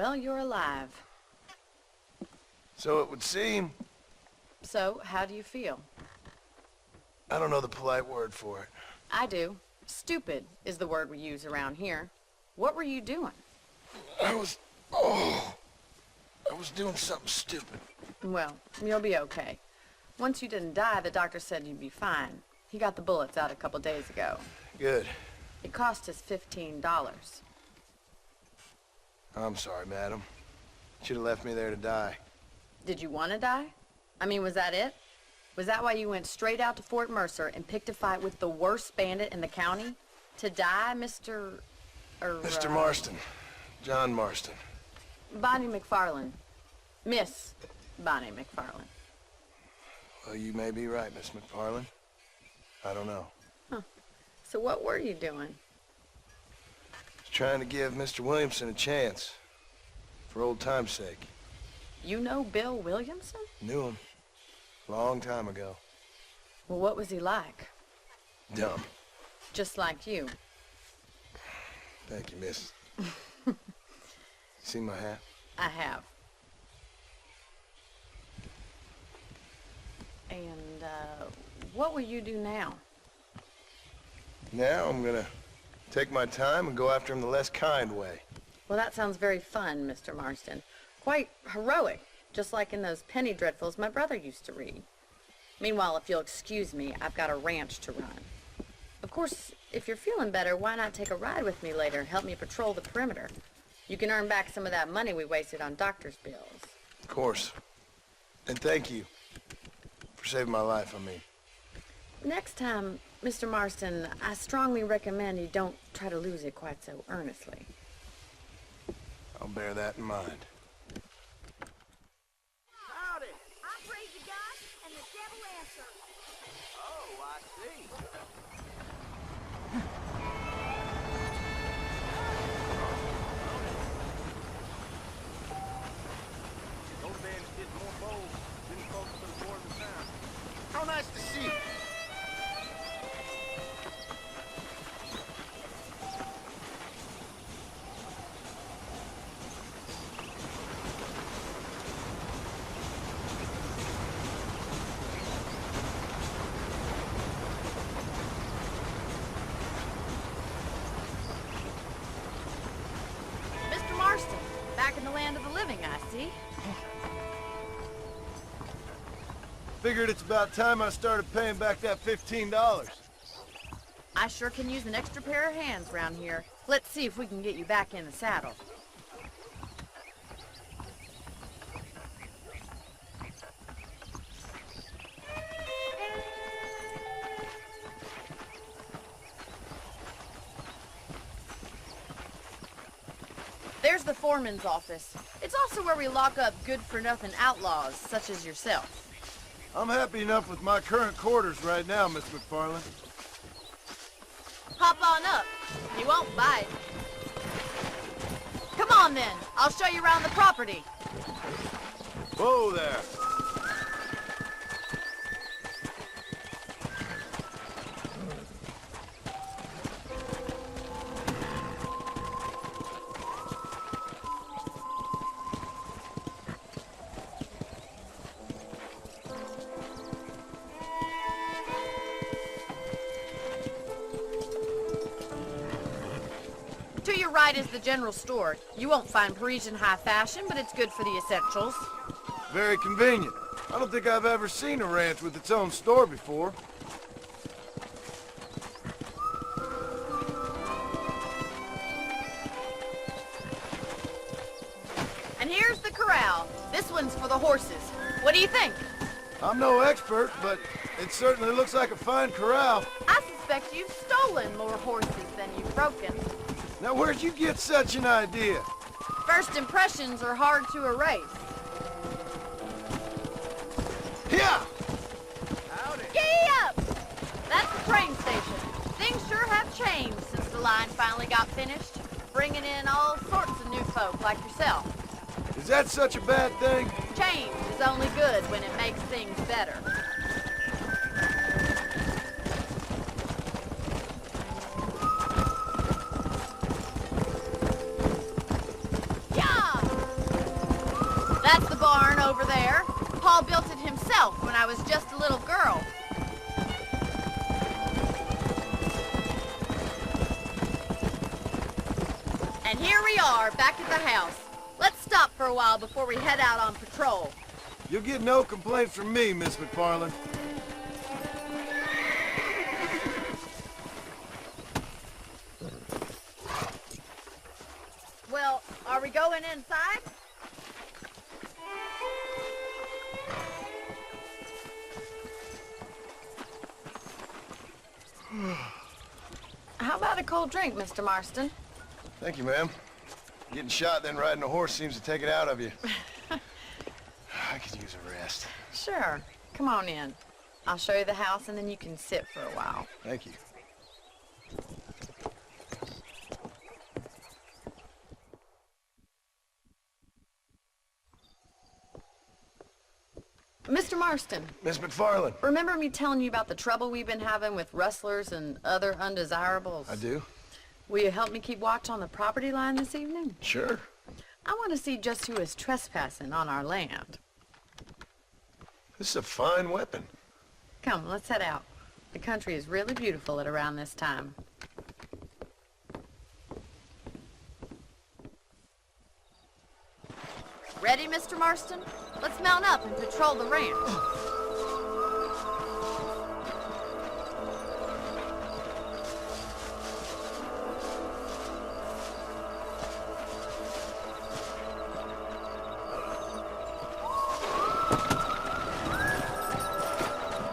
Well, you're alive. So it would seem. So, how do you feel? I don't know the polite word for it. I do. Stupid is the word we use around here. What were you doing? I was doing something stupid. Well, you'll be okay. Once you didn't die, the doctor said you'd be fine. He got the bullets out a couple days ago. Good. It cost us $15. I'm sorry, madam. Should have left me there to die. Did you want to die? I mean, was that it? Was that why you went straight out to Fort Mercer and picked a fight with the worst bandit in the county? To die, Mr. Mr. Marston. John Marston. Bonnie McFarland. Miss Bonnie McFarland. Well, you may be right, Miss McFarland. I don't know. Huh. So what were you doing? Just trying to give Mr. Williamson a chance. For old time's sake. You know Bill Williamson? Knew him. Long time ago. Well, what was he like? Dumb. Just like you. Thank you, miss. See my hat? I have. And, what will you do now? Now I'm gonna take my time and go after him the less kind way. Well, that sounds very fun, Mr. Marston. Quite heroic, just like in those penny dreadfuls my brother used to read. Meanwhile, if you'll excuse me, I've got a ranch to run. Of course, if you're feeling better, why not take a ride with me later, help me patrol the perimeter? You can earn back some of that money we wasted on doctor's bills. Of course. And thank you. For saving my life, I mean. Next time, Mr. Marston, I strongly recommend you don't try to lose it quite so earnestly. I'll bear that in mind. Howdy. I praise the God, and the devil answers. Oh, I see. Those bandits get more bold than folks to the board of the town. How nice to see you. Mr. Marston, back in the land of the living, I see. Figured it's about time I started paying back that $15. I sure can use an extra pair of hands round here. Let's see if we can get you back in the saddle. There's the foreman's office. It's also where we lock up good-for-nothing outlaws, such as yourself. I'm happy enough with my current quarters right now, Miss McFarland. Hop on up. You won't bite. Come on, then. I'll show you around the property. Whoa there. To your right is the general store. You won't find Parisian high fashion, but it's good for the essentials. Very convenient. I don't think I've ever seen a ranch with its own store before. And here's the corral. This one's for the horses. What do you think? I'm no expert, but it certainly looks like a fine corral. I suspect you've stolen more horses than you've broken. Now, where'd you get such an idea? First impressions are hard to erase. Yeah! Howdy. Giddy up! That's the train station. Things sure have changed since the line finally got finished, bringing in all sorts of new folk like yourself. Is that such a bad thing? Change is only good when it makes things better. Yeah! over there. Paul built it himself when I was just a little girl. And here we are, back at the house. Let's stop for a while before we head out on patrol. You'll get no complaints from me, Miss McFarland. Well, are we going inside? How about a cold drink, Mr. Marston? Thank you, ma'am. Getting shot, then riding a horse seems to take it out of you. I could use a rest. Sure. Come on in. I'll show you the house, and then you can sit for a while. Thank you. Mr. Marston, Miss McFarland. remember me telling you about the trouble we've been having with rustlers and other undesirables? I do? Will you help me keep watch on the property line this evening? Sure. I want to see just who is trespassing on our land. This is a fine weapon. Come, let's head out. The country is really beautiful at around this time. Ready, Mr. Marston? Let's mount up and patrol the ranch.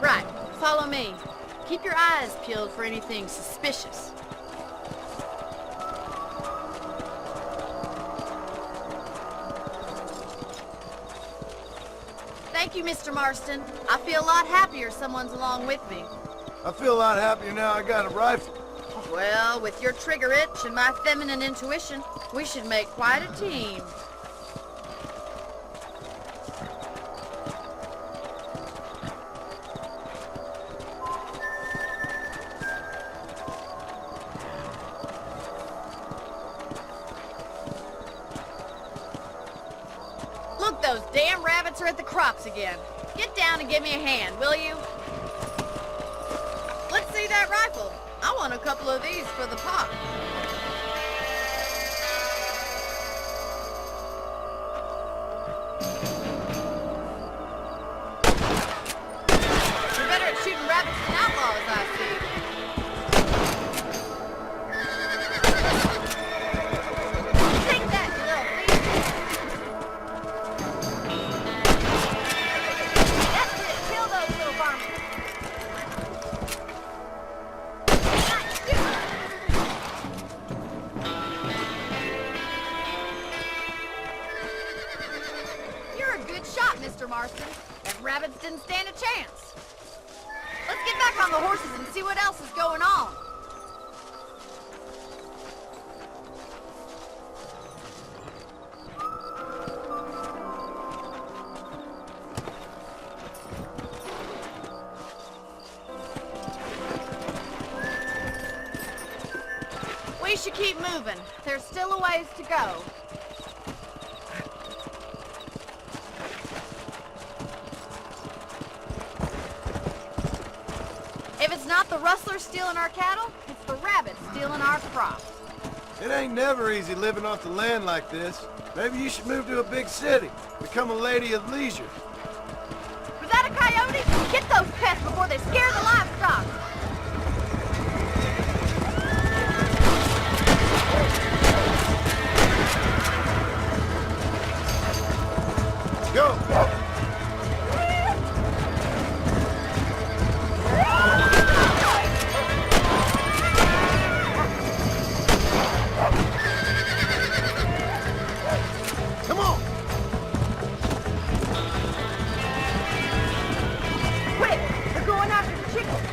Right, follow me. Keep your eyes peeled for anything suspicious. Thank you, Mr. Marston. I feel a lot happier someone's along with me. I feel a lot happier now I got a rifle. Well, with your trigger itch and my feminine intuition, we should make quite a team. Look, those damn rabbits are at the crops again. Get down and give me a hand, will you? Let's see that rifle. I want a couple of these for the pot. You're better at shooting rabbits than outlaws, I see. Take that, you little thief. That's it. Kill those little varmints. Nice, shoot. You're a good shot, Mr. Marston. And rabbits didn't stand a chance. Let's get back on the horses and see what else is going on. We should keep moving. There's still a ways to go. If it's not the rustlers stealing our cattle, it's the rabbits stealing our crops. It ain't never easy living off the land like this. Maybe you should move to a big city. Become a lady of leisure. Was that a coyote? Get those pests before they scare the livestock. Go! Come on! Quick! They're going after the chickens!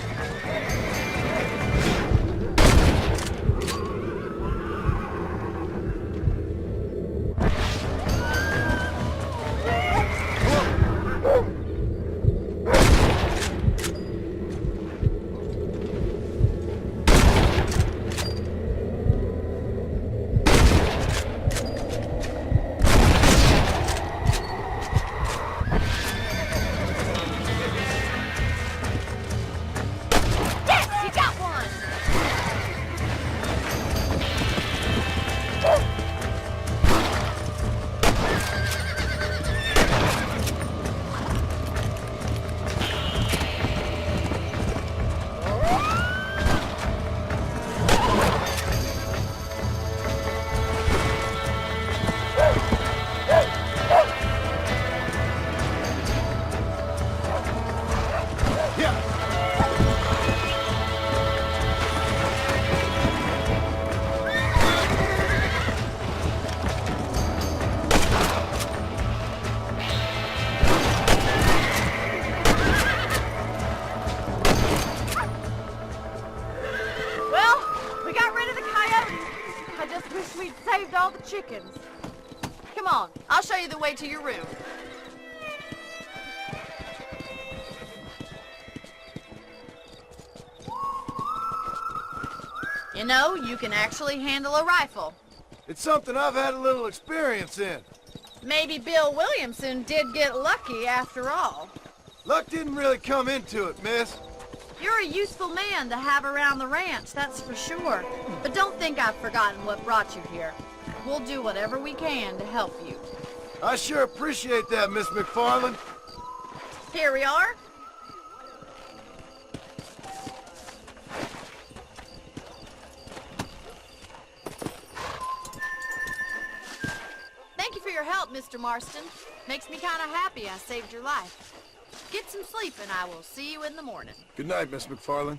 we'd saved all the chickens. Come on, I'll show you the way to your room. You know, you can actually handle a rifle. It's something I've had a little experience in. Maybe Bill Williamson did get lucky after all. Luck didn't really come into it, miss. You're a useful man to have around the ranch, that's for sure. But don't think I've forgotten what brought you here. We'll do whatever we can to help you. I sure appreciate that, Miss McFarland. Here we are. Thank you for your help, Mr. Marston. Makes me kind of happy I saved your life. Get some sleep and I will see you in the morning. Good night, Miss McFarland.